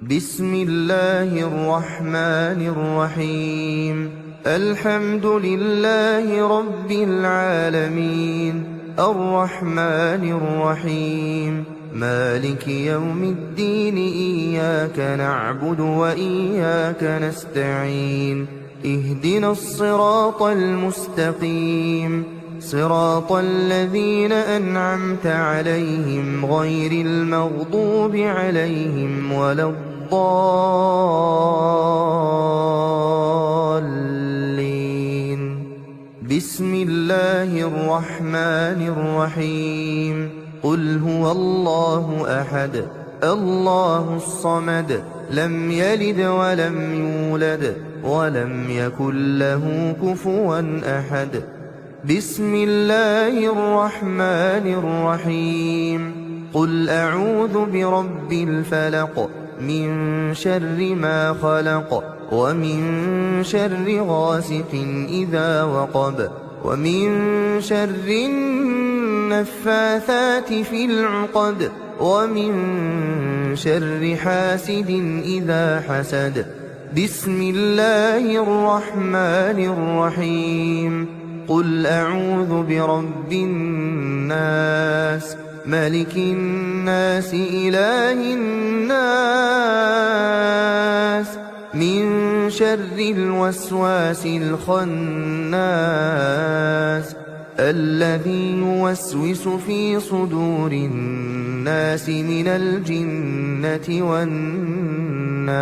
بسم الله الرحمن الرحيم الحمد لله رب العالمين الرحمن الرحيم مالك يوم الدين إياك نعبد وإياك نستعين اهدنا الصراط المستقيم صراط الذين أنعمت عليهم غير المغضوب عليهم ولا الضالين بسم الله الرحمن الرحيم قل هو الله أحد الله الصمد لم يلد ولم يولد ولم يكن له كفوا أحد بسم الله الرحمن الرحيم قل أعوذ برب الفلق من شر ما خلق ومن شر غاسق إذا وقب ومن شر النفاثات في العقد ومن شر حاسد إذا حسد بسم الله الرحمن الرحيم قل أعوذ برب الناس ملك الناس إله الناس من شر الوسواس الخناس الذي يوسوس في صدور الناس من الجنة والناس